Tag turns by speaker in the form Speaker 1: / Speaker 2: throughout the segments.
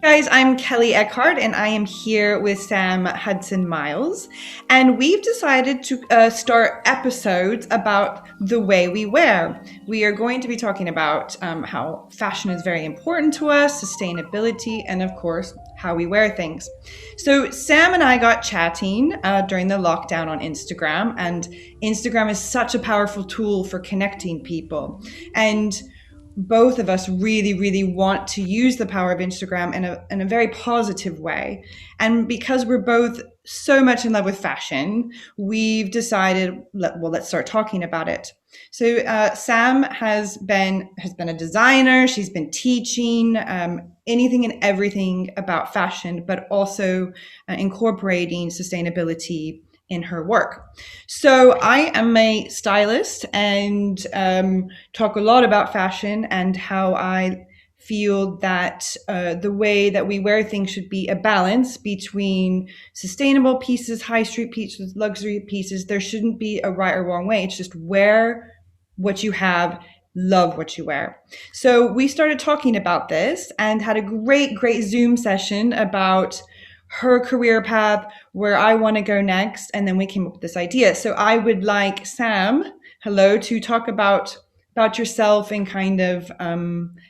Speaker 1: Guys, I'm Kelly Eckhart, and I am here with Sam Hudson Miles. And we've decided to start episodes about the way we wear. We are going to be talking about how fashion is very important to us, sustainability, and of course, how we wear things. So, Sam and I got chatting during the lockdown on Instagram, and Instagram is such a powerful tool for connecting people. And both of us really want to use the power of Instagram in a very positive way. And because we're both so much in love with fashion, we've decided, let's start talking about it. So Sam has been a designer. She's been teaching anything and everything about fashion, but also incorporating sustainability in her work. So I am a stylist and talk a lot about fashion and how I feel that the way that we wear things should be a balance between sustainable pieces, high street pieces, luxury pieces. There shouldn't be a right or wrong way. It's just wear what you have, love what you wear. So we started talking about this and had a great Zoom session about her career path, where I want to go next, and then we came up with this idea. So I would like Sam, hello, to talk about yourself and kind of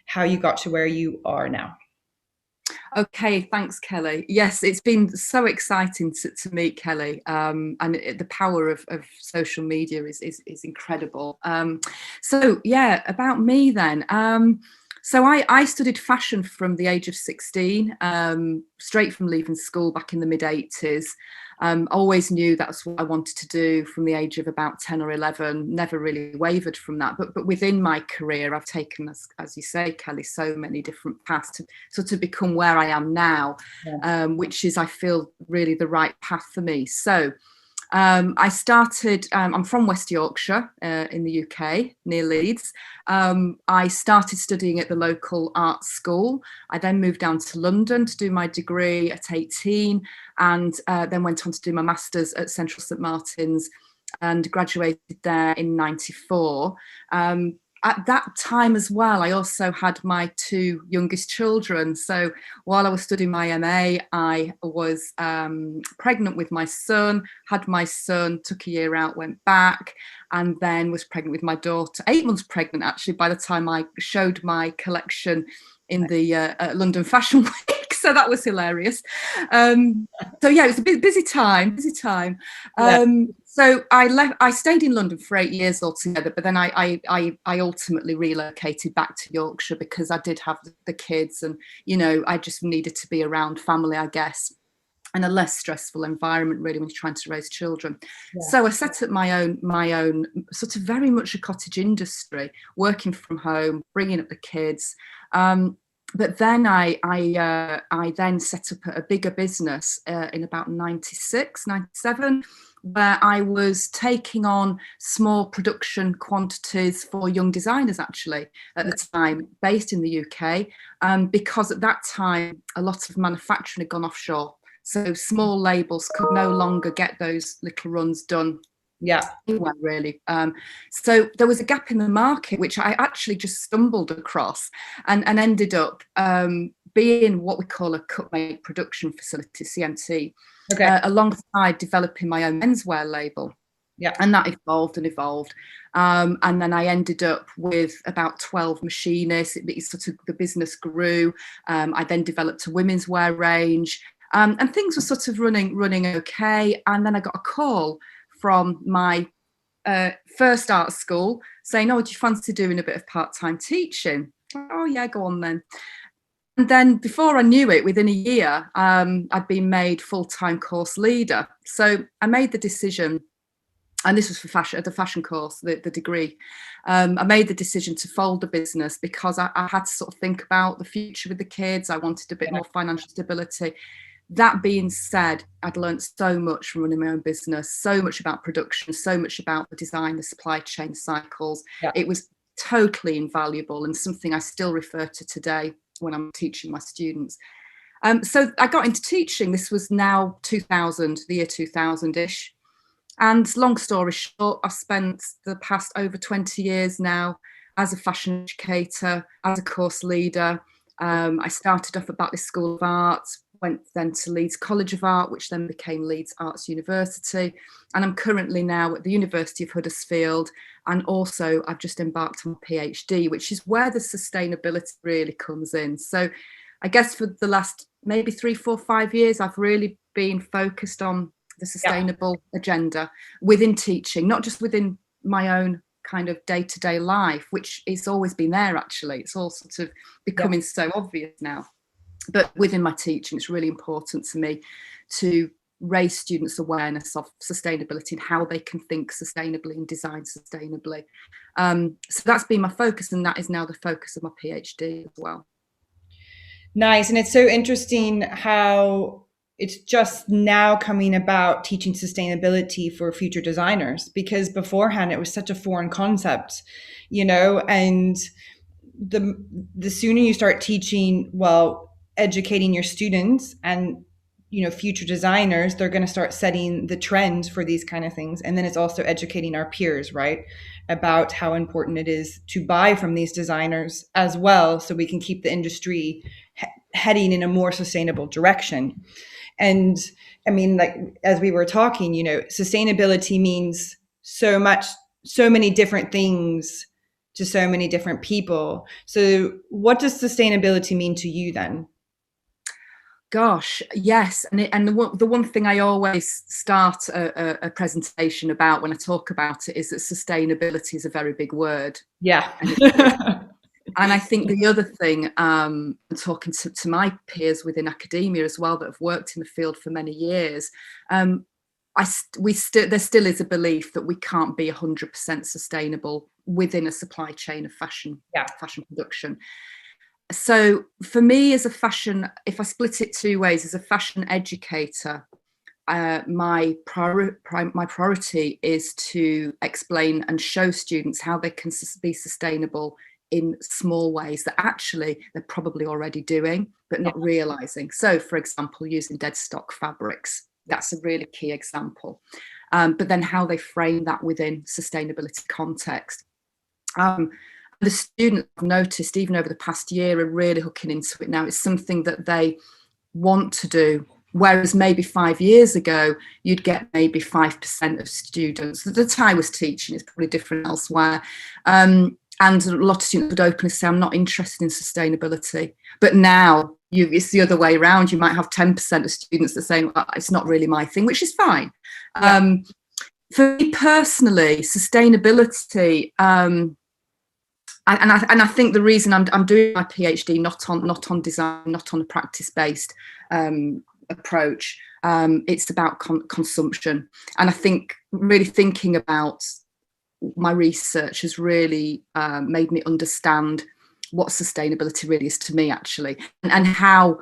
Speaker 1: how you got to where you are now.
Speaker 2: Okay, thanks, Kelly. Yes, it's been so exciting to meet Kelly, and the power of social media is incredible. So yeah, about me then. So I studied fashion from the age of 16, straight from leaving school back in the mid-80s. Always knew that's what I wanted to do from the age of about 10 or 11, never really wavered from that. But within my career, I've taken, as you say, Kelly, so many different paths to sort of become where I am now, which is, I feel, really the right path for me. So I started, I'm from West Yorkshire in the UK, near Leeds. I started studying at the local art school. I then moved down to London to do my degree at 18, and then went on to do my master's at Central St Martin's and graduated there in 94. At that time as well, I also had my two youngest children. So while I was studying my MA, I was pregnant with my son, had my son, took a year out, went back, and then was pregnant with my daughter, 8 months pregnant, actually, by the time I showed my collection in the London Fashion Week. So that was hilarious. So yeah, it was a busy time. So I stayed in London for 8 years altogether, but then I ultimately relocated back to Yorkshire because I did have the kids, and I just needed to be around family, I guess, and a less stressful environment really when you're trying to raise children. Yeah. So I set up my own sort of very much a cottage industry, working from home, bringing up the kids. But then I then set up a bigger business in about 96, 97, where I was taking on small production quantities for young designers, actually, at the time, based in the UK, because at that time, a lot of manufacturing had gone offshore. So small labels could no longer get those little runs done. Yeah, really. So there was a gap in the market, which I actually just stumbled across and ended up being what we call a cut make production facility, CMT, alongside developing my own menswear label. Yeah, and that evolved and evolved. And then I ended up with about 12 machinists. The business grew. I then developed a women's wear range, and things were sort of running okay. And then I got a call from my first art school saying, "Oh, do you fancy doing a bit of part-time teaching?" Oh yeah, go on then. And then before I knew it, within a year, I'd been made full-time course leader. So I made the decision, and this was for the fashion course, the degree. I made the decision to fold the business because I had to sort of think about the future with the kids. I wanted a bit more financial stability. That being said, I'd learned so much from running my own business, so much about production, so much about the design, the supply chain cycles. Yeah. It was totally invaluable and something I still refer to today when I'm teaching my students. So I got into teaching. This was now 2000, the year 2000-ish. And long story short, I've spent the past over 20 years now as a fashion educator, as a course leader, I started off at Batley School of Art, went then to Leeds College of Art, which then became Leeds Arts University. And I'm currently now at the University of Huddersfield. And also I've just embarked on a PhD, which is where the sustainability really comes in. So I guess for the last maybe 3, 4, 5 years, I've really been focused on the sustainable agenda within teaching, not just within my own kind of day-to-day life, which it's always been there actually. It's all sort of becoming so obvious now. But within my teaching, it's really important to me to raise students' awareness of sustainability and how they can think sustainably and design sustainably. So that's been my focus, and that is now the focus of my PhD as well.
Speaker 1: Nice. And it's so interesting how it's just now coming about teaching sustainability for future designers, because beforehand it was such a foreign concept, and the sooner you start teaching, well, educating your students and future designers, they're going to start setting the trends for these kind of things. And then it's also educating our peers, right, about how important it is to buy from these designers as well, so we can keep the industry heading in a more sustainable direction. And I mean, like, as we were talking, sustainability means so much, so many different things to so many different people. So what does sustainability mean to you then?
Speaker 2: Gosh, yes. And the one thing I always start a presentation about when I talk about it is that sustainability is a very big word.
Speaker 1: Yeah.
Speaker 2: And I think the other thing, talking to my peers within academia as well that have worked in the field for many years, there still is a belief that we can't be 100% sustainable within a supply chain of fashion production. So for me, as a fashion, if I split it two ways, as a fashion educator, my priority is to explain and show students how they can be sustainable in small ways that actually they're probably already doing, but not realizing. So, for example, using dead stock fabrics, that's a really key example. But then how they frame that within sustainability context. The students I've noticed, even over the past year, are really hooking into it now. It's something that they want to do. Whereas maybe 5 years ago, you'd get maybe 5% of students. The time I was teaching is probably different elsewhere. And a lot of students would openly say, I'm not interested in sustainability. But now it's the other way around. You might have 10% of students that are saying, well, it's not really my thing, which is fine. Yeah. For me personally, sustainability, and I think the reason I'm doing my PhD not on design, not on a practice-based approach, it's about consumption. And I think really thinking about my research has really made me understand what sustainability really is to me, actually, and how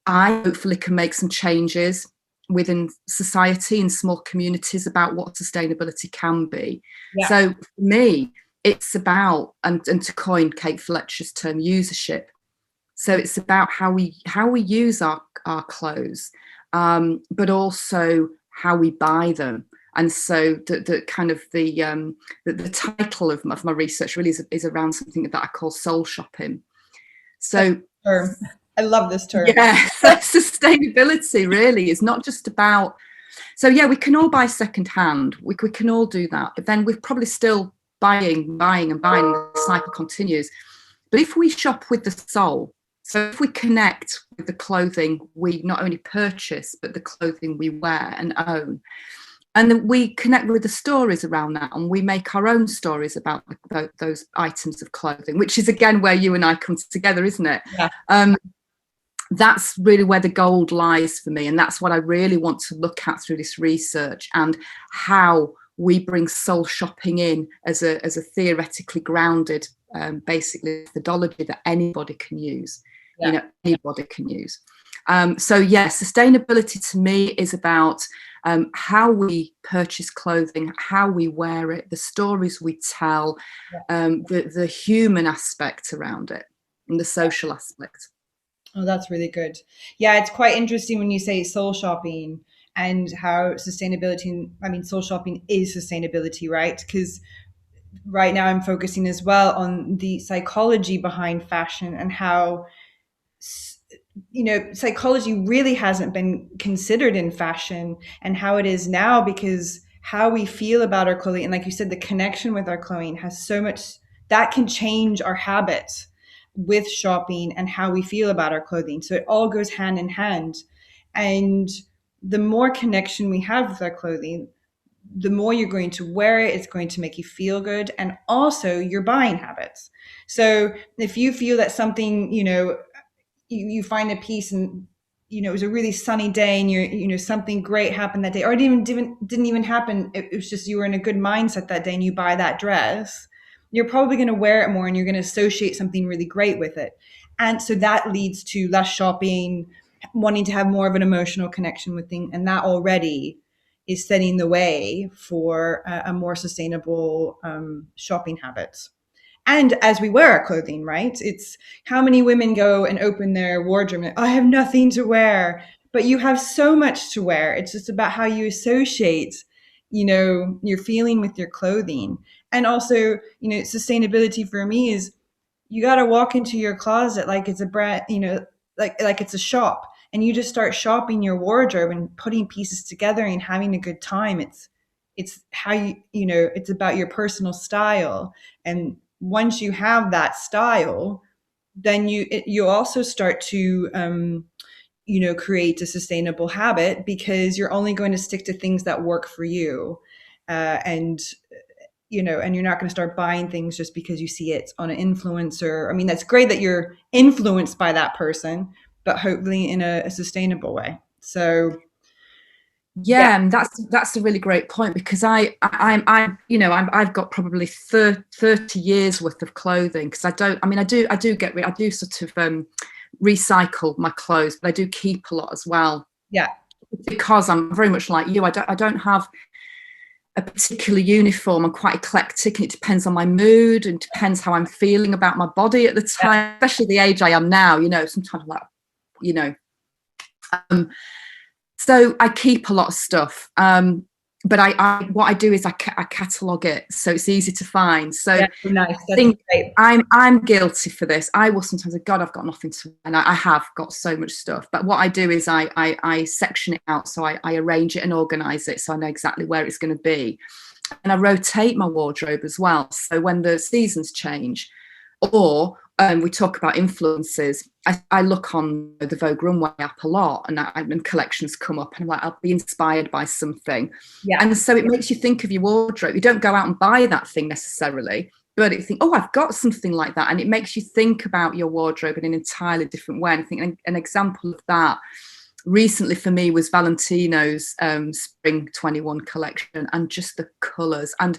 Speaker 2: I hopefully can make some changes within society and small communities about what sustainability can be. Yeah. So for me, it's about, and to coin Kate Fletcher's term, usership. So it's about how we use our clothes, but also how we buy them. And so the kind of the title of my research really is around something that I call soul shopping. So
Speaker 1: I love this term.
Speaker 2: Yeah, sustainability really is not just about. So yeah, we can all buy secondhand. We can all do that, but then we're probably still buying. The cycle continues. But if we shop with the soul, so if we connect with the clothing we not only purchase, but the clothing we wear and own, and then we connect with the stories around that, and we make our own stories about those items of clothing, which is again where you and I come together, isn't it? Yeah. That's really where the gold lies for me, and that's what I really want to look at through this research, and how we bring soul shopping in as a theoretically grounded, basically methodology that anybody can use. Yeah. Anybody can use. So yeah, sustainability to me is about how we purchase clothing, how we wear it, the stories we tell, the human aspect around it, and the social aspect.
Speaker 1: Oh, that's really good. Yeah, it's quite interesting when you say soul shopping and how soul shopping is sustainability, right? Because right now I'm focusing as well on the psychology behind fashion and how, psychology really hasn't been considered in fashion and how it is now, because how we feel about our clothing, and like you said, the connection with our clothing has so much that can change our habits with shopping and how we feel about our clothing. So it all goes hand in hand. And the more connection we have with our clothing, the more you're going to wear it, it's going to make you feel good, and also your buying habits. So if you feel that something, you find a piece and it was a really sunny day and something great happened that day, or it even didn't even happen, it was just you were in a good mindset that day and you buy that dress, you're probably going to wear it more and you're going to associate something really great with it. And so that leads to less shopping, wanting to have more of an emotional connection with things, and that already is setting the way for a more sustainable shopping habits. And as we wear our clothing, right? It's how many women go and open their wardrobe and I have nothing to wear, but you have so much to wear. It's just about how you associate, your feeling with your clothing. And also, sustainability for me is you got to walk into your closet like it's a brand, like it's a shop, and you just start shopping your wardrobe and putting pieces together and having a good time. It's how it's about your personal style. And once you have that style, then you also start to create a sustainable habit, because you're only going to stick to things that work for you. And and you're not going to start buying things just because you see it on an influencer. I mean, that's great that you're influenced by that person, but hopefully in a sustainable way. So yeah.
Speaker 2: Yeah, and that's a really great point, because I've got probably 30 years worth of clothing, because I do sort of recycle my clothes, but I do keep a lot as well,
Speaker 1: Yeah.
Speaker 2: because I'm very much like you. I don't have a particular uniform. I'm quite eclectic, and it depends on my mood and depends how I'm feeling about my body at the time, especially the age I am now. Sometimes I'm like, so I keep a lot of stuff. But what I do is I catalogue it, so it's easy to find. So
Speaker 1: nice.
Speaker 2: I think I'm guilty for this. I will sometimes say, God, I've got nothing to wear, and I have got so much stuff. But what I do is I section it out, so I arrange it and organise it, so I know exactly where it's going to be, and I rotate my wardrobe as well. So when the seasons change, or we talk about influences, I look on the Vogue Runway app a lot, and collections come up, and I'm like, I'll be inspired by something.
Speaker 1: Yeah.
Speaker 2: And so it makes you think of your wardrobe. You don't go out and buy that thing necessarily, but you think, oh, I've got something like that. And it makes you think about your wardrobe in an entirely different way. And I think an example of that recently for me was Valentino's Spring 21 collection, and just the colours. And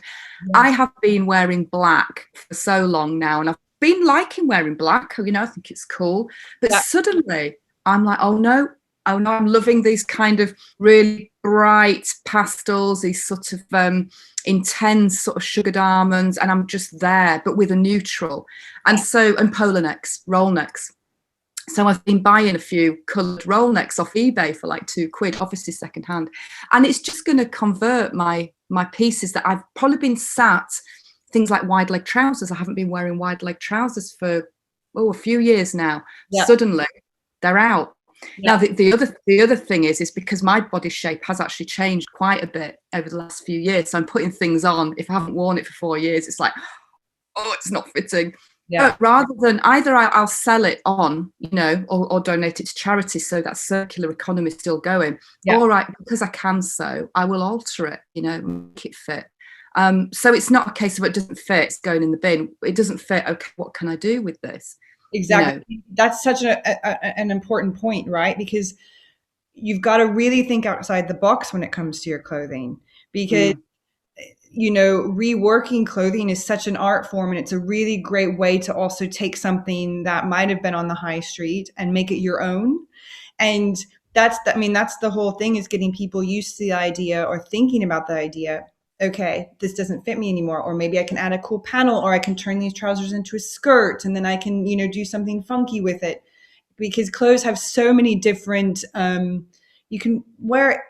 Speaker 2: I have been wearing black for so long now, and I've been liking wearing black, I think it's cool. But suddenly I'm like, oh no, I'm loving these kind of really bright pastels, these sort of intense sort of sugared almonds, and I'm just there, but with a neutral. And polar necks, roll necks. So I've been buying a few coloured roll necks off eBay for like £2, obviously secondhand. And it's just going to convert my pieces that I've probably been sat. Things like wide leg trousers. I haven't been wearing wide leg trousers for a few years now. Yeah. Suddenly they're out. Yeah. Now the other thing is because my body shape has actually changed quite a bit over the last few years. So I'm putting things on. If I haven't worn it for 4 years, it's like, oh, it's not fitting. Yeah. But rather than either I'll sell it on, or donate it to charity, so that circular economy is still going. Yeah. All right, because I can I will alter it, make it fit. So it's not a case of it doesn't fit, it's going in the bin. It doesn't fit. Okay, what can I do with this?
Speaker 1: Exactly. That's such an important point, right? Because you've got to really think outside the box when it comes to your clothing, because reworking clothing is such an art form, and it's a really great way to also take something that might have been on the high street and make it your own. And that's the whole thing, is getting people used to the idea or thinking about the idea. Okay, this doesn't fit me anymore, or maybe I can add a cool panel, or I can turn these trousers into a skirt, and then I can do something funky with it, because clothes have so many different you can wear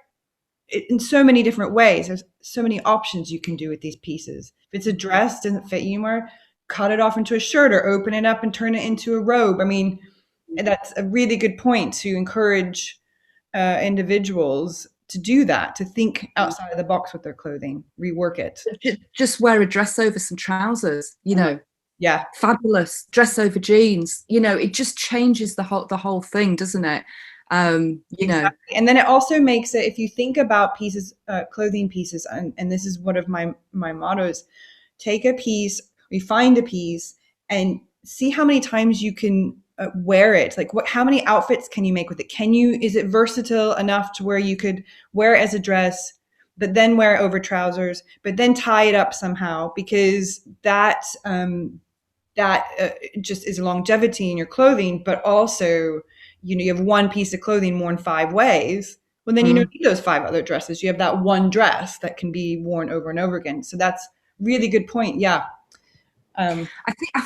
Speaker 1: it in so many different ways. There's so many options you can do with these pieces. If it's a dress doesn't fit you anymore, cut it off into a shirt or open it up and turn it into a robe. I mean, that's a really good point to encourage individuals to do that, to think outside of the box with their clothing, rework it.
Speaker 2: Just wear a dress over some trousers,
Speaker 1: Yeah.
Speaker 2: fabulous. Dress over jeans, it just changes the whole thing, doesn't it?
Speaker 1: Exactly. And then it also makes it, if you think about pieces, clothing pieces, and this is one of my mottos, take a piece, refine a piece, and see how many times you can wear it. Like how many outfits can you make with it? Is it versatile enough to where you could wear it as a dress, but then wear it over trousers, but then tie it up somehow, because that just is longevity in your clothing, but also, you have one piece of clothing worn 5 ways. Well, then you don't need those 5 other dresses. You have that one dress that can be worn over and over again. So that's really good point. Yeah.
Speaker 2: I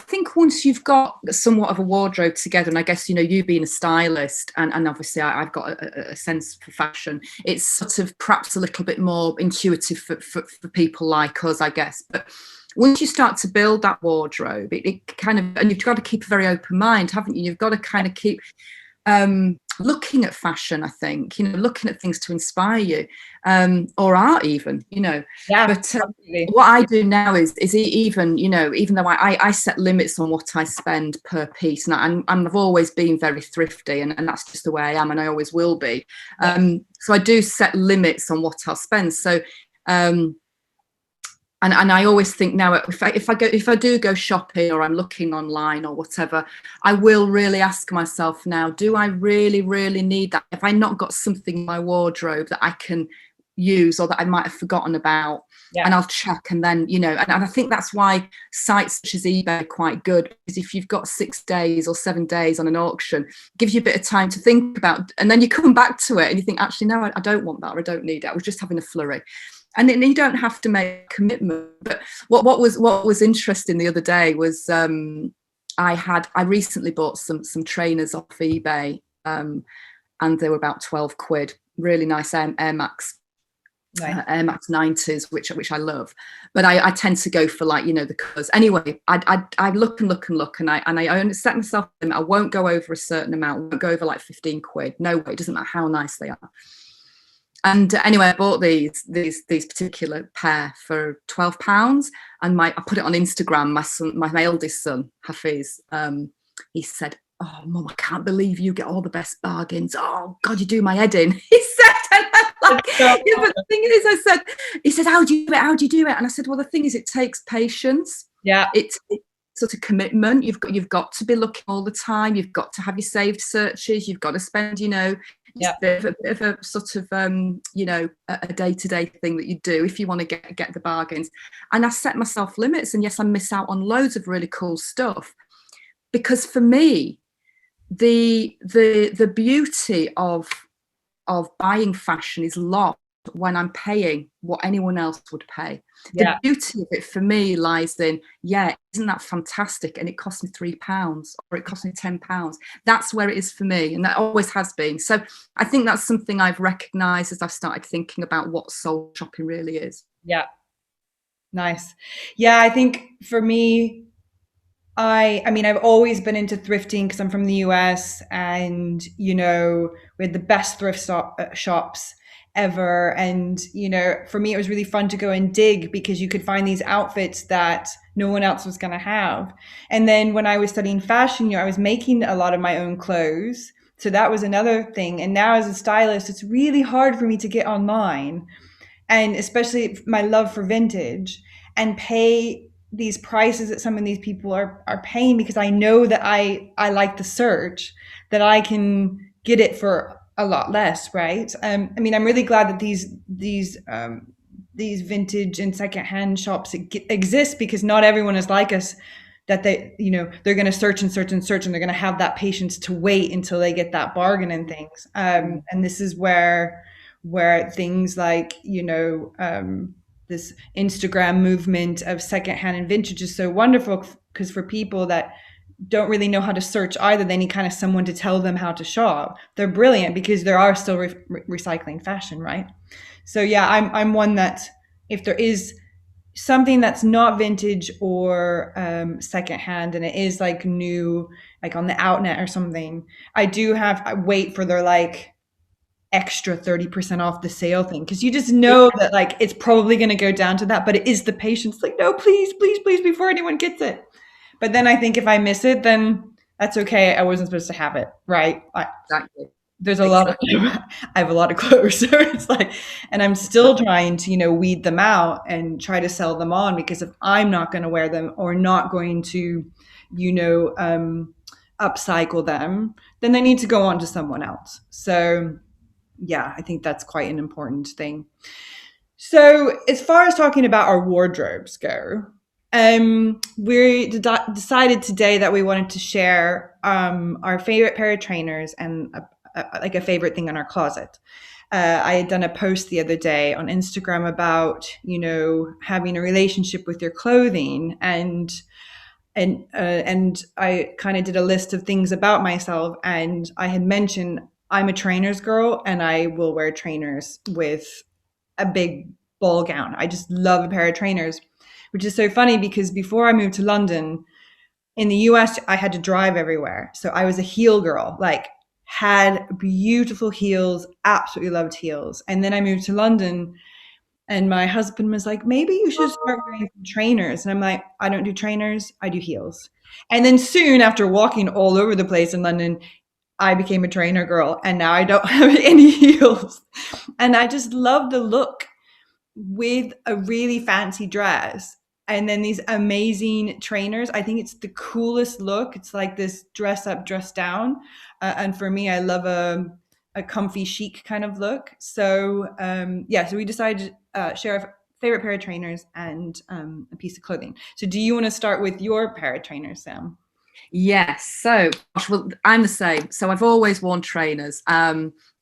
Speaker 2: think once you've got somewhat of a wardrobe together, and I guess you being a stylist, and obviously I've got a sense for fashion, it's sort of perhaps a little bit more intuitive for people like us, I guess. But once you start to build that wardrobe, it kind of, and you've got to keep a very open mind, haven't you? You've got to kind of keep looking at fashion, I think, looking at things to inspire you, or art even,
Speaker 1: Yeah.
Speaker 2: But what I do now is even, even though I set limits on what I spend per piece, and I've always been very thrifty, and that's just the way I am, and I always will be. So I do set limits on what I'll spend. So, and I always think now, if I do go shopping or I'm looking online or whatever, I will really ask myself now, do I really, really need that? Have I not got something in my wardrobe that I can use or that I might have forgotten about?
Speaker 1: Yeah.
Speaker 2: And I'll check, and then, and I think that's why sites such as eBay are quite good, because if you've got 6 days or 7 days on an auction, it gives you a bit of time to think about, and then you come back to it and you think, actually, no, I don't want that, or I don't need it. I was just having a flurry. And then you don't have to make a commitment. But what was interesting the other day was I recently bought some trainers off eBay, and they were about 12 quid. Really nice Air Max.
Speaker 1: Nice.
Speaker 2: Air Max 90s, which I love, but I tend to go for, like, the colours. Anyway, I look and I only set myself a limit. I won't go over a certain amount. I won't go over like 15 quid. No way. It doesn't matter how nice they are. And anyway, I bought these particular pair for £12, and I put it on Instagram. My eldest son, Hafiz, he said, "Oh, Mum, I can't believe you get all the best bargains. Oh God, you do my head in." He said, and I'm like, yeah, but the thing is, he said, "How do you do it? How do you do it?" And I said, "Well, the thing is, it takes patience.
Speaker 1: Yeah.
Speaker 2: It's sort of commitment. You've got to be looking all the time. You've got to have your saved searches. You've got to spend,
Speaker 1: Yeah.
Speaker 2: a bit of a sort of a day-to-day thing that you do if you want to get the bargains." And I set myself limits, and yes, I miss out on loads of really cool stuff, because for me, the beauty of buying fashion is lost when I'm paying what anyone else would pay.
Speaker 1: Yeah.
Speaker 2: The beauty of it for me lies in, isn't that fantastic? And it cost me £3 or it cost me £10. That's where it is for me, and that always has been. So I think that's something I've recognised as I've started thinking about what soul shopping really is.
Speaker 1: Yeah. Nice. Yeah, I think for me, I mean, I've always been into thrifting because I'm from the US, and, we had the best shops ever. And, for me, it was really fun to go and dig because you could find these outfits that no one else was going to have. And then when I was studying fashion, I was making a lot of my own clothes. So that was another thing. And now as a stylist, it's really hard for me to get online, and especially my love for vintage, and pay these prices that some of these people are paying, because I know that I like the search, that I can get it for a lot less, right? I mean, I'm really glad that these vintage and secondhand shops exist, because not everyone is like us, that they're going to search and search and search, and they're going to have that patience to wait until they get that bargain and things. And this is where things like, this Instagram movement of secondhand and vintage is so wonderful, because for people that don't really know how to search either, they need kind of someone to tell them how to shop. They're brilliant because there are still recycling fashion, right? So yeah, I'm one that if there is something that's not vintage or secondhand and it is like new, like on the outnet or something, I wait for their like extra 30% off the sale thing, because you just know that like it's probably going to go down to that, but it is the patience like, no, please, please, please, before anyone gets it. But then I think if I miss it, then that's okay. I wasn't supposed to have it, right?
Speaker 2: Exactly.
Speaker 1: There's a lot of
Speaker 2: Exactly.
Speaker 1: I have a lot of clothes, so it's like, and I'm still trying to weed them out and try to sell them on, because if I'm not going to wear them or not going to you know upcycle them, then they need to go on to someone else. So yeah, I think that's quite an important thing. So as far as talking about our wardrobes go, we decided today that we wanted to share our favorite pair of trainers and like a favorite thing in our closet. I had done a post the other day on Instagram about having a relationship with your clothing, and I kind of did a list of things about myself, and I had mentioned I'm a trainers girl and I will wear trainers with a big ball gown. I just love a pair of trainers, which is so funny because before I moved to London, in the US, I had to drive everywhere. So I was a heel girl, like had beautiful heels, absolutely loved heels. And then I moved to London and my husband was like, maybe you should start wearing some trainers. And I'm like, I don't do trainers, I do heels. And then soon after walking all over the place in London, I became a trainer girl and now I don't have any heels. And I just love the look with a really fancy dress and then these amazing trainers. I think it's the coolest look. It's like this dress up, dress down. And for me, I love a comfy chic kind of look. So yeah, so we decided to share our favorite pair of trainers and a piece of clothing. So do you want to start with your pair of trainers, Sam?
Speaker 2: Yes. So, gosh, well, I'm the same. So I've always worn trainers.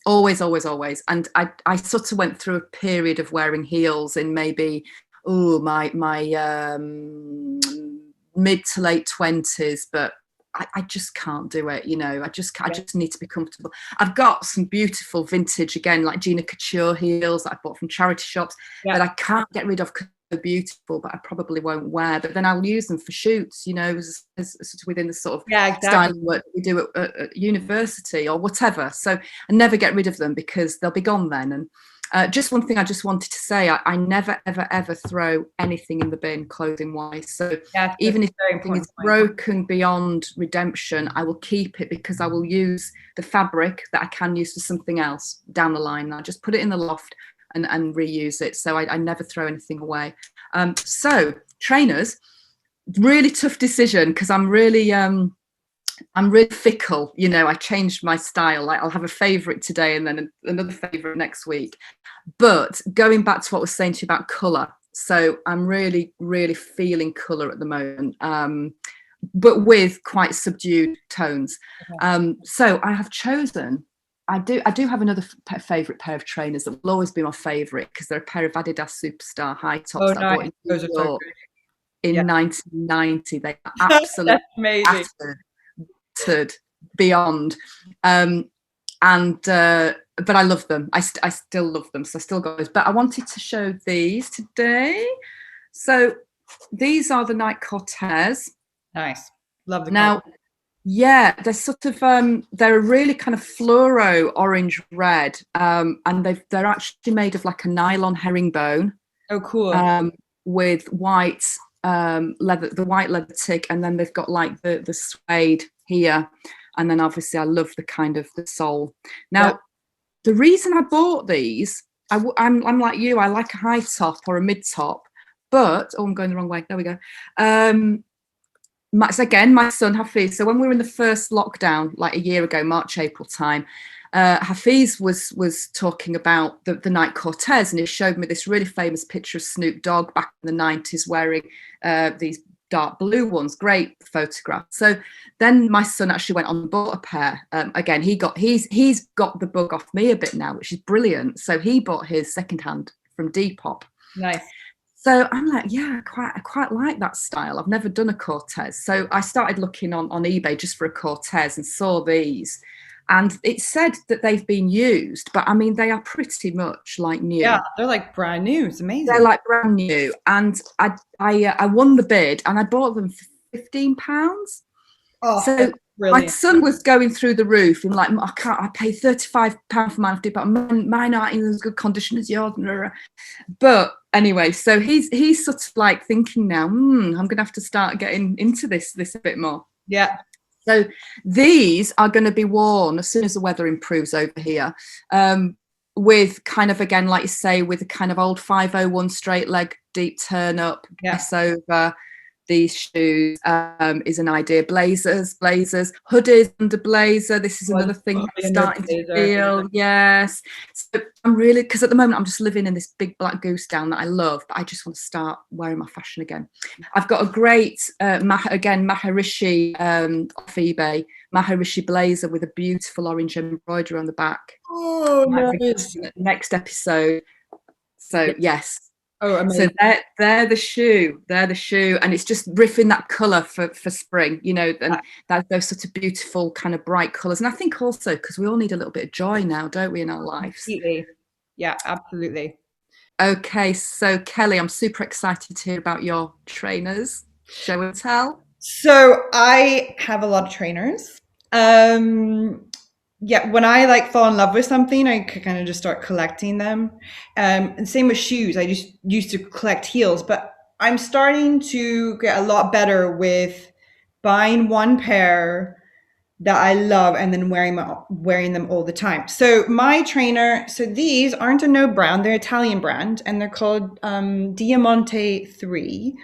Speaker 2: Always, always, always. And I sort of went through a period of wearing heels in maybe my mid to late 20s, but I just can't do it. I just need to be comfortable. I've got some beautiful vintage, again, like Gina Couture heels that I bought from charity shops
Speaker 1: Yeah.
Speaker 2: that I can't get rid of. Beautiful, but I probably won't wear. But then I'll use them for shoots, as within the sort of
Speaker 1: Yeah, exactly.
Speaker 2: styling work that we do at university or whatever. So I never get rid of them because they'll be gone then. And just one thing I just wanted to say, I never, ever, ever throw anything in the bin clothing wise. So
Speaker 1: yeah,
Speaker 2: even if something is broken beyond redemption, I will keep it because I will use the fabric that I can use for something else down the line. I just put it in the loft and reuse it. So I never throw anything away. So trainers, really tough decision because I'm really fickle. I changed my style. Like I'll have a favorite today and then another favorite next week. But going back to what I was saying to you about color. So I'm really, really feeling color at the moment. But with quite subdued tones.
Speaker 1: Okay.
Speaker 2: So I have chosen, I do have another favorite pair of trainers that will always be my favorite because they're a pair of Adidas Superstar high tops that I bought in New York in 1990. They are absolutely battered beyond. But I love them. I still love them. So I still got those. But I wanted to show these today. So these are the Nike Cortez.
Speaker 1: Nice. Love the
Speaker 2: now.
Speaker 1: color.
Speaker 2: Yeah, they're sort of they're a really kind of fluoro orange red, and they're actually made of like a nylon herringbone.
Speaker 1: Oh, cool.
Speaker 2: With white leather, the white leather tick, and then they've got like the suede here, and then obviously I love the kind of the sole. Now, the reason I bought these, I'm like you, I like a high top or a mid top, but I'm going the wrong way. There we go. My son Hafiz. So when we were in the first lockdown, like a year ago, March, April time, Hafiz was talking about the Nike Cortez, and he showed me this really famous picture of Snoop Dogg back in the 90s wearing these dark blue ones. Great photograph. So then my son actually went on and bought a pair. Again, he's got the bug off me a bit now, which is brilliant. So he bought his secondhand from Depop.
Speaker 1: Nice.
Speaker 2: So I'm like, yeah, I quite like that style. I've never done a Cortez. So I started looking on eBay just for a Cortez and saw these. and it said that they've been used, but I mean, they are pretty much like
Speaker 1: Yeah,
Speaker 2: new.
Speaker 1: they're like brand new. It's
Speaker 2: They're
Speaker 1: amazing.
Speaker 2: like brand new, and I won the bid, and I bought them for £15.
Speaker 1: Oh, that's
Speaker 2: So my
Speaker 1: brilliant.
Speaker 2: son was going through the roof and like, I can't, I pay £35 for mine, but mine aren't in as good condition as yours. But anyway, so he's sort of like thinking now, I'm gonna have to start getting into this a bit more.
Speaker 1: Yeah.
Speaker 2: So these are going to be worn as soon as the weather improves over here, with kind of, again, like you say, with a kind of old 501 straight leg, deep turn up,
Speaker 1: Yeah.
Speaker 2: press over. These shoes is an idea. Blazers, hoodies under blazer. This is another thing I'm starting to feel. Yes. So I'm really, because at the moment I'm just living in this big black goose down that I love, but I just want to start wearing my fashion again. I've got a great, Maharishi off eBay, Maharishi blazer with a beautiful orange embroidery on the back.
Speaker 1: Oh,
Speaker 2: Might be
Speaker 1: nice.
Speaker 2: next episode. So
Speaker 1: Yeah.
Speaker 2: yes.
Speaker 1: Oh,
Speaker 2: So
Speaker 1: amazing.
Speaker 2: they're the shoe. They're the shoe, and it's just riffing that colour for spring, you know, and that those sort of beautiful kind of bright colours. And I think also because we all need a little bit of joy now, don't we, in our lives?
Speaker 1: Completely. Yeah, absolutely.
Speaker 2: Okay, so Kelly, I'm super excited to hear about your trainers. Show and tell.
Speaker 1: So I have a lot of trainers. Um, yeah, when I like fall in love with something, I kind of just start collecting them. And same with shoes. I just used to collect heels, but I'm starting to get a lot better with buying one pair that I love and then wearing them all the time. So my trainer, so these aren't a no brand, they're Italian brand, and they're called Diamante 3.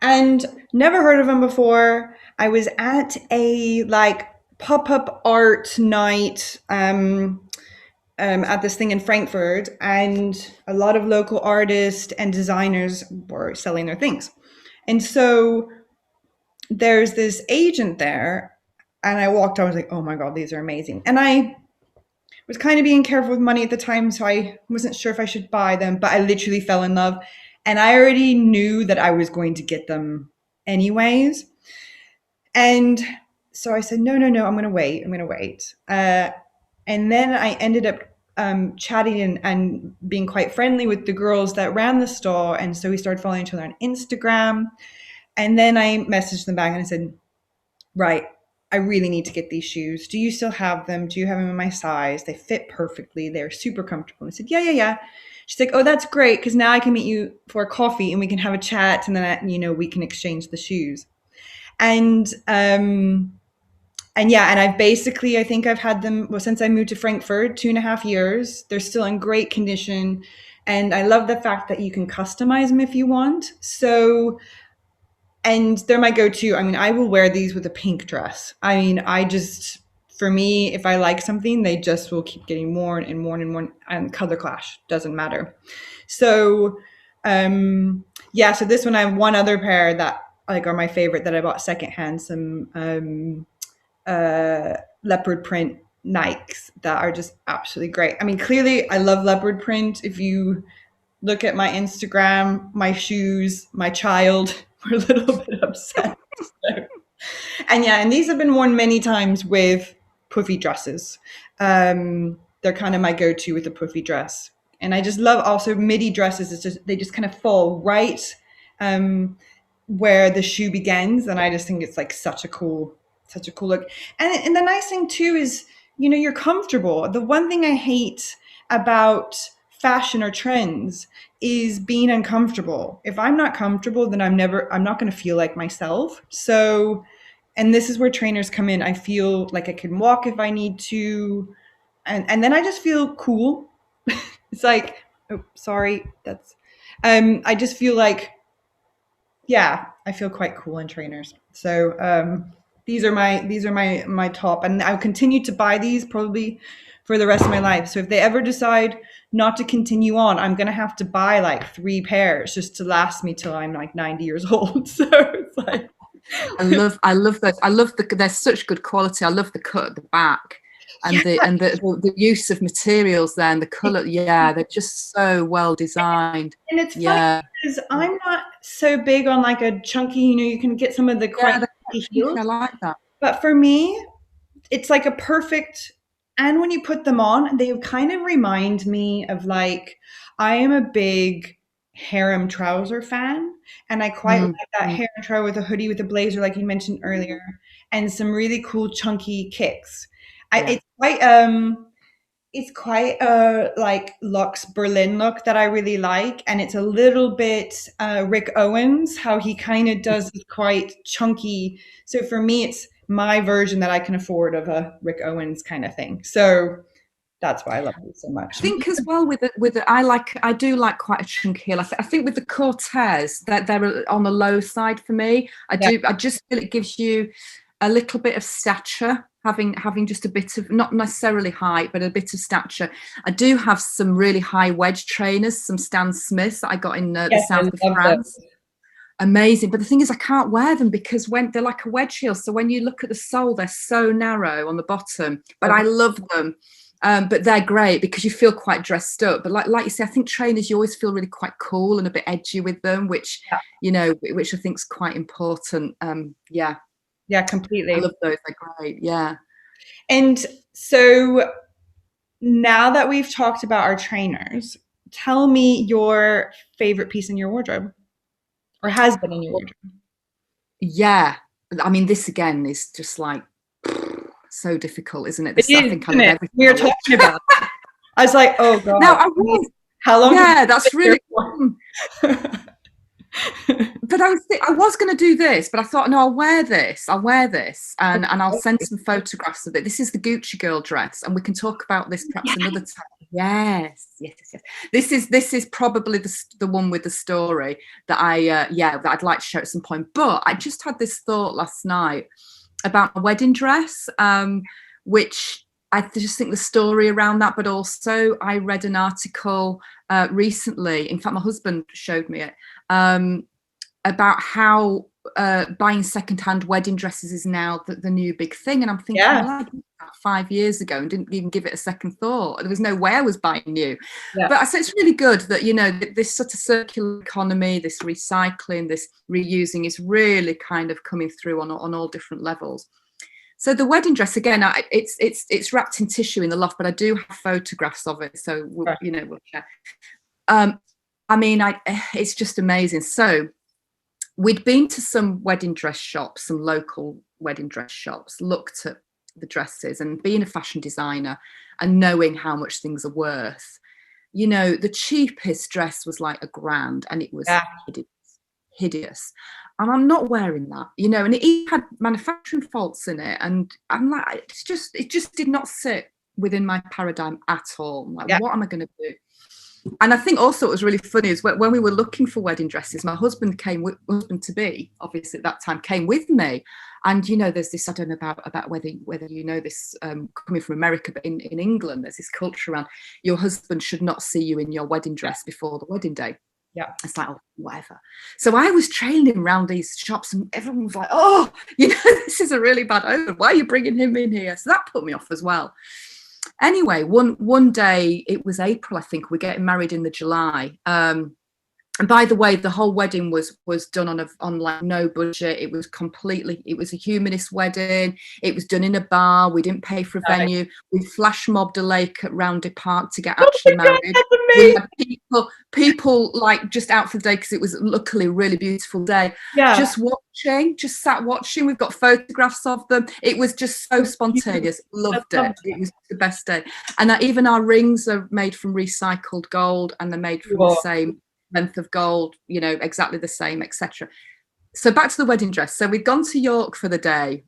Speaker 1: And never heard of them before. I was at a like pop-up art night at this thing in Frankfurt, and a lot of local artists and designers were selling their things. And so there's this agent there, and I walked on, I was like, oh my God, these are amazing. And I was kind of being careful with money at the time, so I wasn't sure if I should buy them, but I literally fell in love. And I already knew that I was going to get them anyways. And so I said, no, no, no, I'm going to wait. I'm going to wait. And then I ended up chatting and being quite friendly with the girls that ran the store. And so we started following each other on Instagram. And then I messaged them back and I said, right, I really need to get these shoes. Do you still have them? Do you have them in my size? They fit perfectly. They're super comfortable. And I said, yeah, yeah, yeah. She's like, oh, that's great, because now I can meet you for a coffee and we can have a chat, and then we can exchange the shoes. And yeah, and I think I've had them, well, since I moved to Frankfurt, 2.5 years. They're still in great condition, and I love the fact that you can customize them if you want. So, and they're my go-to. I mean, I will wear these with a pink dress. I mean, for me, if I like something, they just will keep getting worn and worn and worn, and color clash doesn't matter. So, yeah, so this one, I have one other pair that like are my favorite that I bought secondhand, some leopard print Nikes that are just absolutely great. I mean, clearly I love leopard print. If you look at my Instagram, my shoes, my child, we're a little bit obsessed. So. And yeah, and these have been worn many times with puffy dresses. They're kind of my go-to with a puffy dress. And I just love also midi dresses. They just kind of fall right where the shoe begins, and I just think it's like such a cool look. And the nice thing too is, you're comfortable. The one thing I hate about fashion or trends is being uncomfortable. If I'm not comfortable, then I'm not going to feel like myself. So, and this is where trainers come in. I feel like I can walk if I need to, and then I just feel cool. It's like, oh, sorry, that's I just feel like, yeah, I feel quite cool in trainers. So these are my top, and I'll continue to buy these probably for the rest of my life. So if they ever decide not to continue on, I'm gonna have to buy like 3 pairs just to last me till I'm like 90 years old. So it's like
Speaker 2: I love those. I love they're such good quality. I love the cut at the back. And
Speaker 1: yeah,
Speaker 2: the use of materials there and the color, yeah, they're just so well designed.
Speaker 1: and it's funny
Speaker 2: Yeah,
Speaker 1: because I'm not so big on like a chunky. You can get some of the
Speaker 2: yeah,
Speaker 1: quite
Speaker 2: they're
Speaker 1: chunky
Speaker 2: quite chunky.
Speaker 1: heels,
Speaker 2: I like that.
Speaker 1: but for me, it's like a perfect. And when you put them on, they kind of remind me of like, I am a big harem trouser fan, and I quite like
Speaker 2: Mm,
Speaker 1: that
Speaker 2: mm,
Speaker 1: harem trouser with a hoodie with a blazer, like you mentioned earlier, and some really cool chunky kicks.
Speaker 2: yeah.
Speaker 1: It's quite a like Luxe Berlin look that I really like, and it's a little bit Rick Owens, how he kind of does this quite chunky. So for me, it's my version that I can afford of a Rick Owens kind of thing. So that's why I love it so
Speaker 2: I
Speaker 1: much.
Speaker 2: think as well I do like quite a chunky heel. I think with the Cortez that they're on the low side for me.
Speaker 1: Yeah.
Speaker 2: I just feel it gives you a little bit of stature, having just a bit of, not necessarily height, but a bit of stature. I do have some really high wedge trainers, some Stan Smiths that I got in the
Speaker 1: Yes, I
Speaker 2: south of
Speaker 1: love
Speaker 2: France.
Speaker 1: those.
Speaker 2: Amazing, but the thing is I can't wear them because when they're like a wedge heel, so when you look at the sole they're so narrow on the bottom, but
Speaker 1: Okay.
Speaker 2: I love them. But they're great because you feel quite dressed up, but like you say, I think trainers, you always feel really quite cool and a bit edgy with them, which
Speaker 1: Yeah,
Speaker 2: which I think is quite important. Yeah,
Speaker 1: yeah,
Speaker 2: I
Speaker 1: completely.
Speaker 2: love those, they're great. Yeah.
Speaker 1: And so now that we've talked about our trainers, tell me your favorite piece in your wardrobe, or has been in your
Speaker 2: Well,
Speaker 1: wardrobe.
Speaker 2: yeah, I mean, this again is just like so difficult, isn't it?
Speaker 1: It
Speaker 2: This, I
Speaker 1: is,
Speaker 2: think I
Speaker 1: isn't
Speaker 2: love
Speaker 1: it?
Speaker 2: everything
Speaker 1: We were
Speaker 2: I watch.
Speaker 1: talking about. I was like, oh
Speaker 2: Now
Speaker 1: God,
Speaker 2: I was,
Speaker 1: how long have
Speaker 2: yeah,
Speaker 1: we
Speaker 2: that's
Speaker 1: been
Speaker 2: really.
Speaker 1: here for?
Speaker 2: But I was going to do this, but I thought, no, I'll wear this, and I'll send some photographs of it. This is the Gucci girl dress, and we can talk about this perhaps another time. Yes, yes, yes, yes. This is probably the one with the story that that I'd like to share at some point. But I just had this thought last night about my wedding dress, which I just think the story around that, but also I read an article recently. In fact, my husband showed me it. About how buying secondhand wedding dresses is now the new big thing. And I'm thinking,
Speaker 1: Yeah,
Speaker 2: well, I did that 5 years ago and didn't even give it a second thought. There was no way I was buying new.
Speaker 1: yeah,
Speaker 2: But I say it's really good that, this sort of circular economy, this recycling, this reusing is really kind of coming through on all different levels. So the wedding dress again, it's wrapped in tissue in the loft, but I do have photographs of it. So
Speaker 1: right.
Speaker 2: we'll share. I mean, it's just amazing. So we'd been to some wedding dress shops, some local wedding dress shops, looked at the dresses, and being a fashion designer and knowing how much things are worth, the cheapest dress was like $1,000 and it was
Speaker 1: Yeah,
Speaker 2: hideous. And I'm not wearing that, and it had manufacturing faults in it. And I'm like, it just did not sit within my paradigm at all. I'm like,
Speaker 1: yeah,
Speaker 2: what am I going to do? And I think also what was really funny is when we were looking for wedding dresses, my husband husband to be, obviously at that time, came with me. And there's this, I don't know about whether you know this, coming from America, but in England, there's this culture around your husband should not see you in your wedding dress before the wedding day.
Speaker 1: yeah.
Speaker 2: It's like, oh, whatever. So I was trailing around these shops, and everyone was like, oh, this is a really bad omen. Why are you bringing him in here? So that put me off as well. Anyway, one day, it was April, I think, we're getting married in the July. And by the way, the whole wedding was done on like no budget. It was a humanist wedding. It was done in a bar. We didn't pay for a
Speaker 1: Nice.
Speaker 2: venue. We flash mobbed a lake at Roundhay Park to get
Speaker 1: Oh
Speaker 2: actually
Speaker 1: my God,
Speaker 2: married.
Speaker 1: that's
Speaker 2: We
Speaker 1: amazing.
Speaker 2: had people like just out for the day because it was luckily a really beautiful day.
Speaker 1: Yeah,
Speaker 2: Just sat watching. We've got photographs of them. It was just so spontaneous.
Speaker 1: I
Speaker 2: Loved
Speaker 1: love
Speaker 2: it. It was the best day. And even our rings are made from recycled gold, and they're made from the
Speaker 1: that.
Speaker 2: same length of gold, exactly the same, etc. So back to the wedding dress. So we'd gone to York for the day,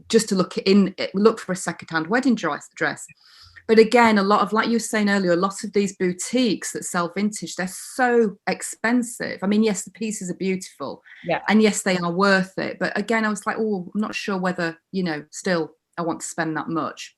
Speaker 2: just to look for a secondhand wedding dress. But again, a lot of, like you were saying earlier, a lot of these boutiques that sell vintage, they're so expensive. I mean, yes, the pieces are beautiful,
Speaker 1: Yeah,
Speaker 2: and yes, they are worth it. But again, I was like, oh, I'm not sure whether, still I want to spend that much.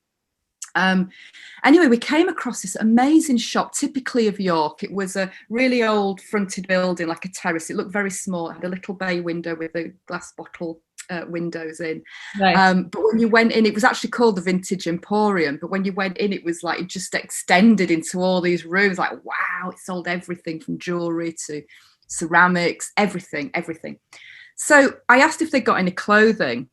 Speaker 2: Anyway, we came across this amazing shop, typically of York. It was a really old fronted building, like a terrace. It looked very small. It had a little bay window with the glass bottle windows in.
Speaker 1: nice.
Speaker 2: But when you went in, it was actually called the Vintage Emporium. But when you went in, it was like it just extended into all these rooms. Like, wow, it sold everything from jewelry to ceramics, everything. So I asked if they got any clothing.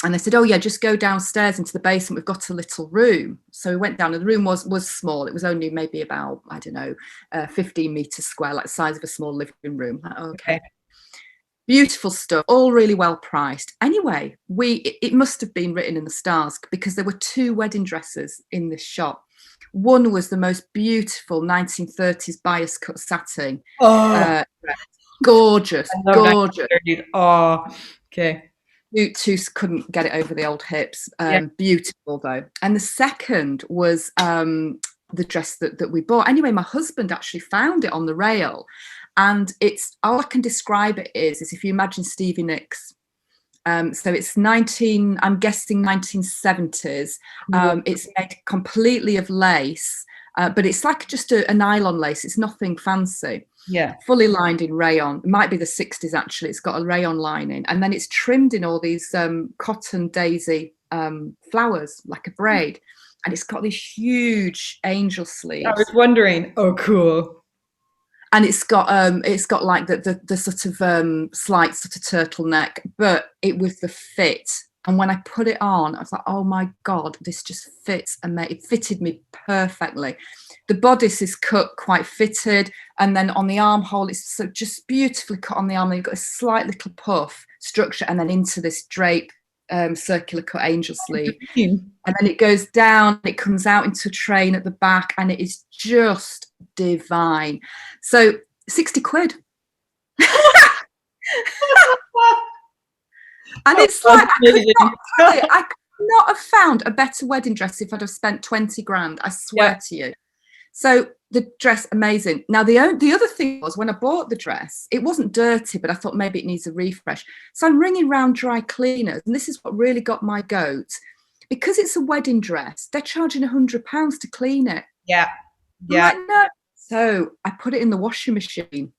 Speaker 2: And they said, oh yeah, just go downstairs into the basement, we've got a little room. So we went down, and the room was small. It was only maybe about, I don't know, 15 meters square, like the size of a small living room. Like, okay. Beautiful stuff, all really well priced. Anyway, it must have been written in the stars, because there were 2 wedding dresses in this shop. One was the most beautiful 1930s bias cut satin.
Speaker 1: Oh,
Speaker 2: gorgeous,
Speaker 1: I love
Speaker 2: gorgeous.
Speaker 1: 1930s. Oh, okay.
Speaker 2: Two couldn't get it over the old hips.
Speaker 1: Yeah.
Speaker 2: Beautiful though. And the second was the dress that we bought. Anyway, my husband actually found it on the rail, and it's, all I can describe it is if you imagine Stevie Nicks. So it's I'm guessing 1970s. It's made completely of lace, but it's like just a nylon lace. It's nothing fancy.
Speaker 1: Yeah.
Speaker 2: Fully lined in rayon. It might be the 60s actually. It's got a rayon lining, and then it's trimmed in all these cotton daisy flowers, like a braid, and it's got these huge angel sleeves.
Speaker 1: I was wondering. Oh, cool.
Speaker 2: And it's got like the sort of slight sort of turtleneck, but it was the fit. And when I put it on, I was like, oh my God, this just fits, and it fitted me perfectly. The bodice is cut quite fitted, and then on the armhole, it's so just beautifully cut on the arm. And you've got a slight little puff structure, and then into this drape circular cut angel sleeve. And then it goes down, it comes out into a train at the back, and it is just divine. So 60 quid. And it's like, I could not have found a better wedding dress if I'd have spent 20 grand, I swear to you. So the dress, amazing. Now, the other thing was, when I bought the dress, it wasn't dirty, but I thought maybe it needs a refresh. So I'm ringing round dry cleaners, and this is what really got my goat. Because it's a wedding dress, they're charging £100 to clean it.
Speaker 1: Yeah. Yeah.
Speaker 2: Like, no. So I put it in the washing machine,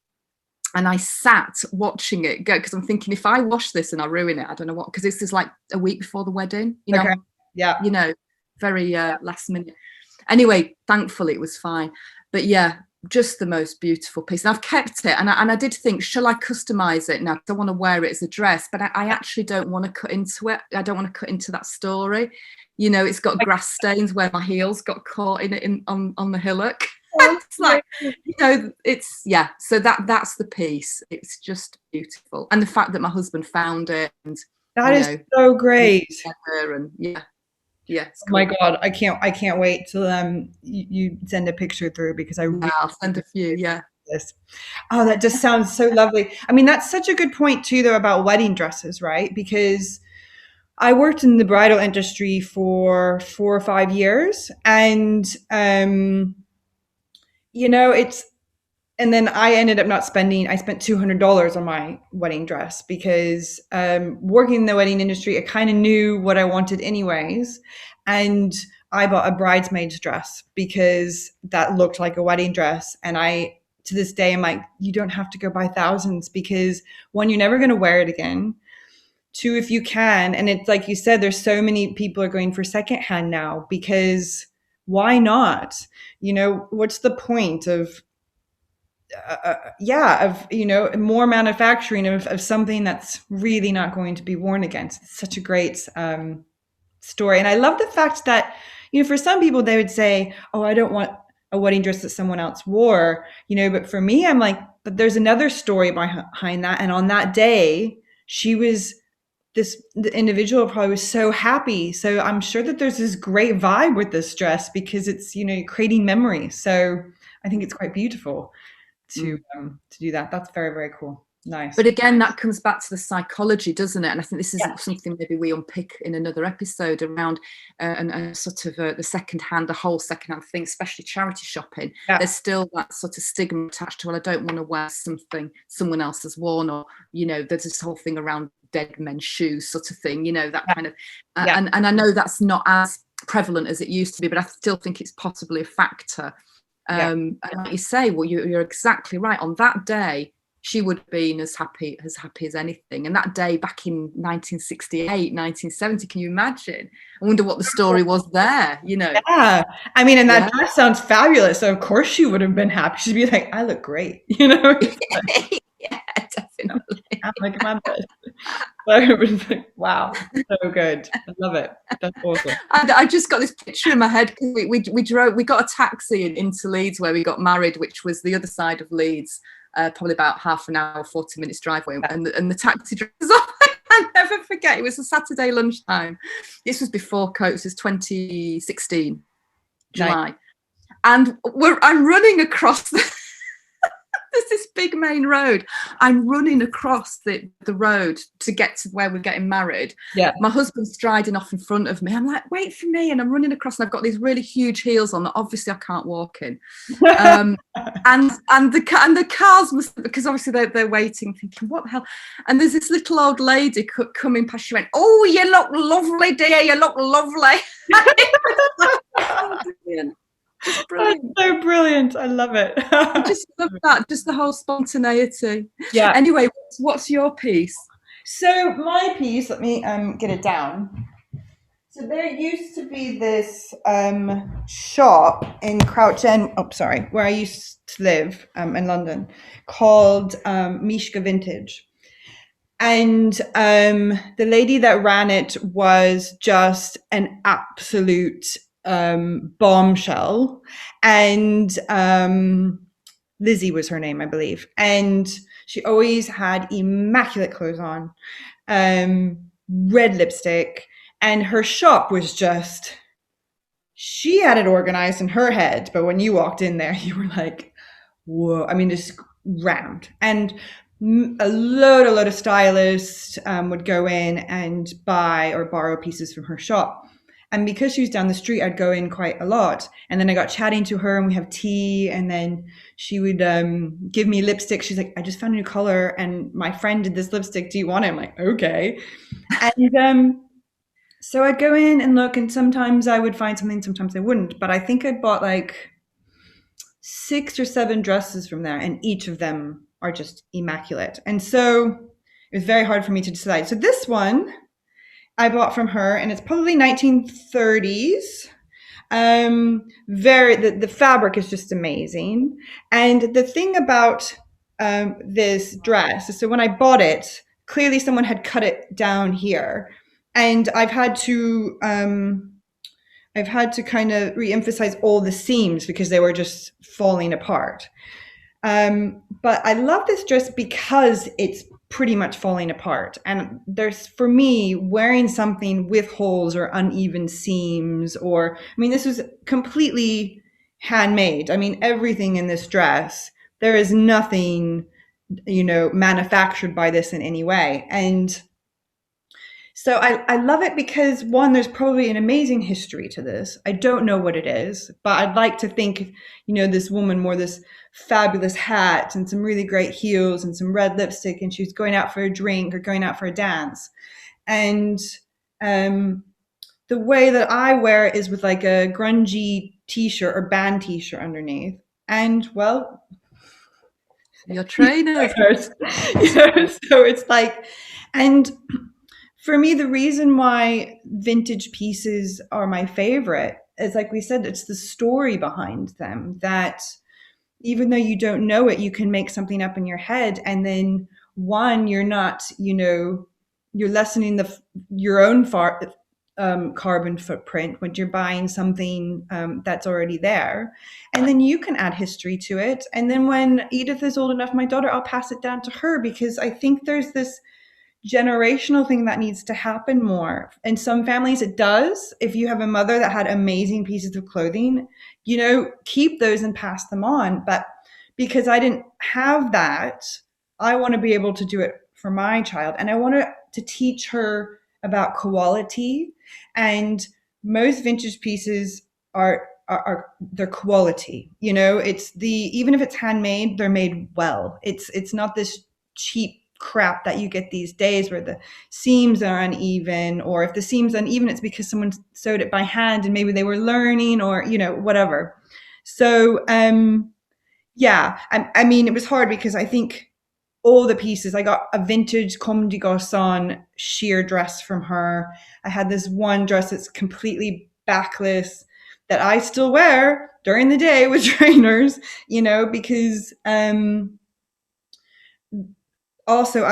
Speaker 2: and I sat watching it go, because I'm thinking, if I wash this and I ruin it, I don't know what, because this is like a week before the wedding, you know.
Speaker 1: Okay. Yeah.
Speaker 2: You know, very last minute. Anyway, thankfully it was fine. But yeah, just the most beautiful piece. And I've kept it, and I did think, shall I customize it now? I don't want to wear it as a dress, but I actually don't want to cut into it. I don't want to cut into that story. You know, it's got grass stains where my heels got caught in it on the hillock. It's like, you know, it's, yeah. So that's the piece. It's just beautiful, and the fact that my husband found it, and
Speaker 1: that is so great.
Speaker 2: And yeah. Yes.
Speaker 1: Cool. Oh my God, I can't wait till you send a picture through, because
Speaker 2: I'll send a few. Yeah.
Speaker 1: This. Oh, that just sounds so lovely. I mean, that's such a good point too, though, about wedding dresses, right? Because I worked in the bridal industry for 4 or 5 years, and you know, and then I ended up not spending, I spent $200 on my wedding dress, because working in the wedding industry, I kind of knew what I wanted anyways. And I bought a bridesmaid's dress because that looked like a wedding dress. And to this day, I'm like, you don't have to go buy thousands, because one, you're never going to wear it again. Two, if you can, and it's like you said, there's so many people are going for secondhand now, because why not? You know, what's the point of you know, more manufacturing of something that's really not going to be worn again. It's such a great story. And I love the fact that, you know, for some people they would say, oh, I don't want a wedding dress that someone else wore, you know, but for me, I'm like, but there's another story behind that. And on that day, the individual probably was so happy. So I'm sure that there's this great vibe with this dress, because it's, you know, creating memories. So I think it's quite beautiful to do that. That's very, very cool. Nice.
Speaker 2: But again, that comes back to the psychology, doesn't it? And I think this is something maybe we unpick in another episode around and sort of the whole secondhand thing, especially charity shopping. Yeah. There's still that sort of stigma attached to, well, I don't want to wear something someone else has worn, or, you know, there's this whole thing around dead men's shoes sort of thing, you know, that kind of, and I know that's not as prevalent as it used to be, but I still think it's possibly a factor. And like you say, well, you're exactly right. On that day, she would have been as happy as anything. And that day back in 1968, 1970, can you imagine? I wonder what the story was there, you know?
Speaker 1: Yeah. I mean, and that dress sounds fabulous. So of course she would have been happy. She'd be like, I look great, you know?
Speaker 2: Yeah, definitely.
Speaker 1: I'm like, my best. So it was like, wow, so good. I love it. That's awesome.
Speaker 2: I just got this picture in my head because we got a taxi into Leeds where we got married, which was the other side of Leeds, probably about half an hour, 40 minutes driveway. And the taxi driver, I never forget, it was a Saturday lunchtime. This was before COVID, this was 2016, July. Nice. And I'm running across there's this big main road. I'm running across the road to get to where we're getting married.
Speaker 1: Yeah.
Speaker 2: My husband's striding off in front of me. I'm like, wait for me. And I'm running across and I've got these really huge heels on that obviously I can't walk in. And the cars must, because obviously they're waiting, thinking, what the hell? And there's this little old lady coming past. She went, oh, you look lovely, dear. You look lovely.
Speaker 1: Just brilliant. That's so brilliant. I love it.
Speaker 2: I just love that, just the whole spontaneity.
Speaker 1: Yeah.
Speaker 2: Anyway, what's your piece?
Speaker 1: So my piece, let me get it down. So there used to be this shop in Crouch End, where I used to live in London, called Mishka Vintage. And the lady that ran it was just an absolute bombshell, and Lizzie was her name, I believe, and she always had immaculate clothes on, red lipstick, and her shop was just, she had it organized in her head, but when you walked in there you were like, whoa. I mean, just rammed. And a load of stylists would go in and buy or borrow pieces from her shop. And because she was down the street, I'd go in quite a lot. And then I got chatting to her and we have tea. And then she would give me lipstick. She's like, I just found a new color and my friend did this lipstick. Do you want it? I'm like, okay. And so I'd go in and look, and sometimes I would find something, sometimes I wouldn't. But I think I bought like 6 or 7 dresses from there, and each of them are just immaculate. And so it was very hard for me to decide. So this one I bought from her, and it's probably 1930s. The fabric is just amazing. And the thing about this dress, so when I bought it, clearly someone had cut it down here, and I've had to kind of re-emphasize all the seams because they were just falling apart. But I love this dress because it's pretty much falling apart. And there's, for me, wearing something with holes or uneven seams, or, I mean, this was completely handmade. I mean, everything in this dress, there is nothing, manufactured by this in any way. And so I love it because, one, there's probably an amazing history to this. I don't know what it is, but I'd like to think, this woman wore this fabulous hat and some really great heels and some red lipstick, and she was going out for a drink or going out for a dance. And the way that I wear it is with like a grungy t-shirt or band t-shirt underneath. And, well,
Speaker 2: your trainer.
Speaker 1: So it's like, and for me, the reason why vintage pieces are my favorite is, like we said, it's the story behind them, that even though you don't know it, you can make something up in your head. And then, one, you're not, you're lessening your own carbon footprint when you're buying something that's already there. And then you can add history to it. And then when Edith is old enough, my daughter, I'll pass it down to her, because I think there's this generational thing that needs to happen more. In some families it does. If you have a mother that had amazing pieces of clothing, keep those and pass them on. But because I didn't have that, I want to be able to do it for my child, and I want to teach her about quality. And most vintage pieces are their quality. It's even if it's handmade, they're made well. It's not this cheap crap that you get these days where the seams are uneven, or if the seam's uneven, it's because someone sewed it by hand and maybe they were learning, or whatever. So I mean, it was hard because I think all the pieces, I got a vintage Comme des Garçons sheer dress from her. I had this one dress that's completely backless that I still wear during the day with trainers, because also,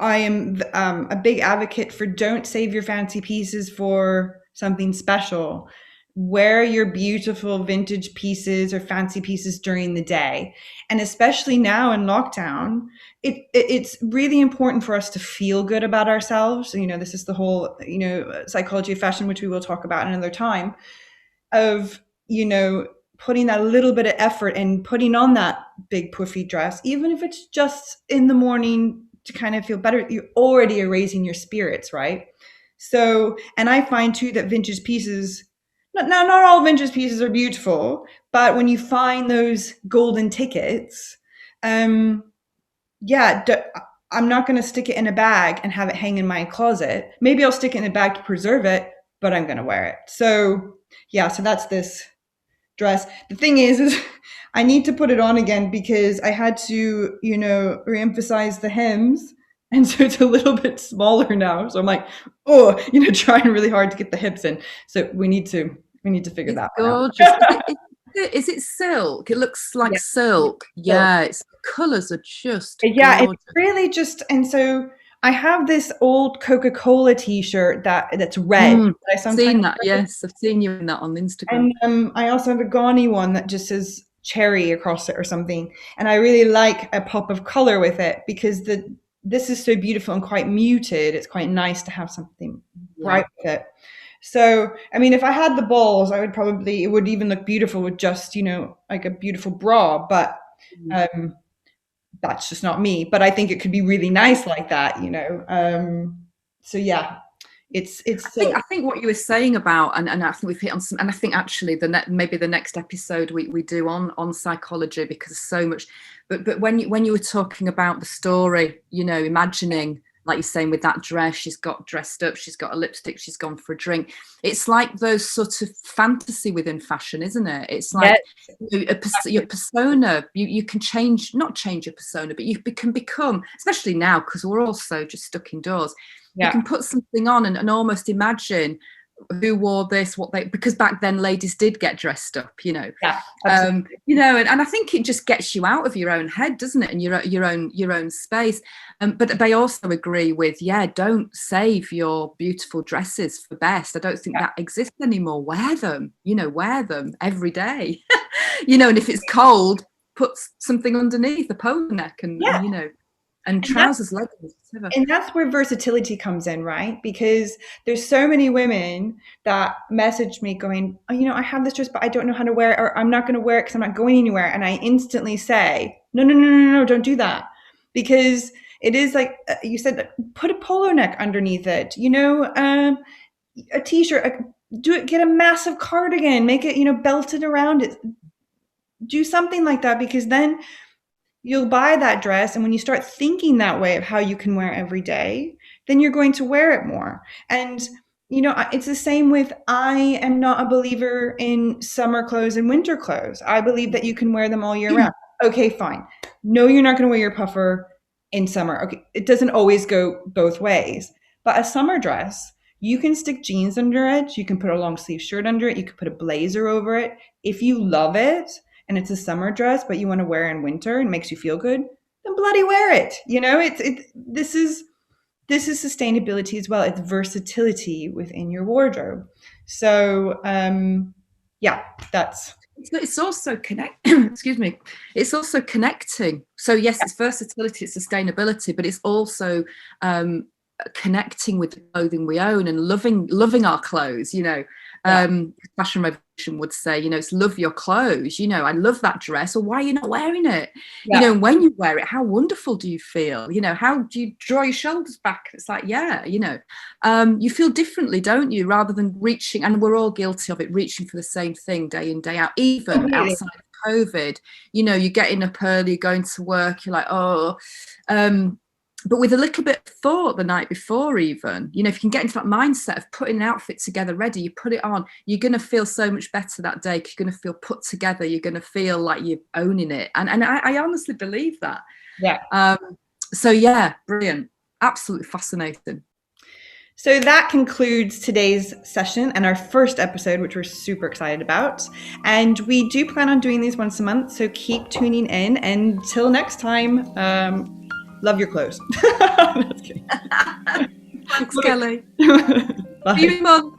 Speaker 1: I am a big advocate for don't save your fancy pieces for something special. Wear your beautiful vintage pieces or fancy pieces during the day. And especially now in lockdown, it's really important for us to feel good about ourselves. You know, this is the whole, psychology of fashion, which we will talk about another time, of, putting that little bit of effort and putting on that big puffy dress, even if it's just in the morning to kind of feel better. You're already raising your spirits, right? So, and I find too that vintage pieces, not all vintage pieces are beautiful, but when you find those golden tickets, um, yeah, I'm not going to stick it in a bag and have it hang in my closet. Maybe I'll stick it in a bag to preserve it, but I'm going to wear it. So, yeah, so that's this dress. The thing is I need to put it on again because I had to, reemphasize the hems. And so it's a little bit smaller now. So I'm like, trying really hard to get the hips in. So we need to figure
Speaker 2: It's
Speaker 1: that one out.
Speaker 2: gorgeous. Is it silk? It looks like
Speaker 1: Yeah.
Speaker 2: silk.
Speaker 1: So,
Speaker 2: Yeah, its colours are just
Speaker 1: yeah, it's
Speaker 2: gorgeous.
Speaker 1: really just, and so I have this old Coca-Cola t-shirt that's red that I sometimes
Speaker 2: Seen that, yes. I've seen you in that on Instagram.
Speaker 1: And I also have a Gani one that just says cherry across it or something. And I really like a pop of color with it because this is so beautiful and quite muted. It's quite nice to have something
Speaker 2: Yeah.
Speaker 1: bright with it. So, I mean, if I had the balls, it would even look beautiful with just, like a beautiful bra. But um, that's just not me. But I think it could be really nice like that. So yeah, it's so
Speaker 2: I think what you were saying about, and I think we've hit on some, and I think actually maybe the next episode we do on psychology, because so much, but when you were talking about the story, imagining, like you're saying, with that dress, she's got dressed up, she's got a lipstick, she's gone for a drink. It's like those sort of fantasy within fashion, isn't it? It's like your persona, you can not change your persona, but you can become, especially now, because we're all so just stuck indoors. You can put something on and almost imagine who wore this, because back then ladies did get dressed up,
Speaker 1: Yeah,
Speaker 2: and I think it just gets you out of your own head, doesn't it, and your own space. But they also agree with, don't save your beautiful dresses for best. I don't think that exists anymore. Wear them every day. And if it's cold, put something underneath, a polo neck, and trousers, leggings, whatever.
Speaker 1: And that's where versatility comes in, right? Because there's so many women that message me going, I have this dress, but I don't know how to wear it, or I'm not going to wear it because I'm not going anywhere. And I instantly say, no, don't do that. Because it is like you said, put a polo neck underneath it, a t-shirt, get a massive cardigan, make it, belted around it. Do something like that, because then you'll buy that dress, and when you start thinking that way of how you can wear it every day, then you're going to wear it more. And it's the same with, I am not a believer in summer clothes and winter clothes. I believe that you can wear them all year round. Okay, fine. No, you're not going to wear your puffer in summer. Okay, it doesn't always go both ways. But a summer dress, you can stick jeans under it, you can put a long sleeve shirt under it, you can put a blazer over it. If you love it and it's a summer dress, but you want to wear it in winter and makes you feel good, then bloody wear it. This is sustainability as well. It's versatility within your wardrobe. So that's.
Speaker 2: It's also excuse me. It's also connecting. So yes, it's versatility, it's sustainability, but it's also connecting with the clothing we own and loving our clothes. Fashion Revolution would say, it's love your clothes. I love that dress. Or why are you not wearing it? When you wear it, how wonderful do you feel? How do you draw your shoulders back? It's like, you feel differently, don't you? Rather than reaching, and we're all guilty of it, reaching for the same thing day in, day out, even outside of COVID. You're getting up early, going to work, you're like, but with a little bit of thought the night before, even, if you can get into that mindset of putting an outfit together ready, you put it on, you're going to feel so much better that day, because you're going to feel put together, you're going to feel like you're owning it. And I honestly believe that. Brilliant. Absolutely fascinating.
Speaker 1: So that concludes today's session and our first episode, which we're super excited about. And we do plan on doing these once a month, so keep tuning in. Until next time, Love your clothes. Just kidding.
Speaker 2: Thanks, Kelly.
Speaker 1: Bye.
Speaker 2: See you in a month.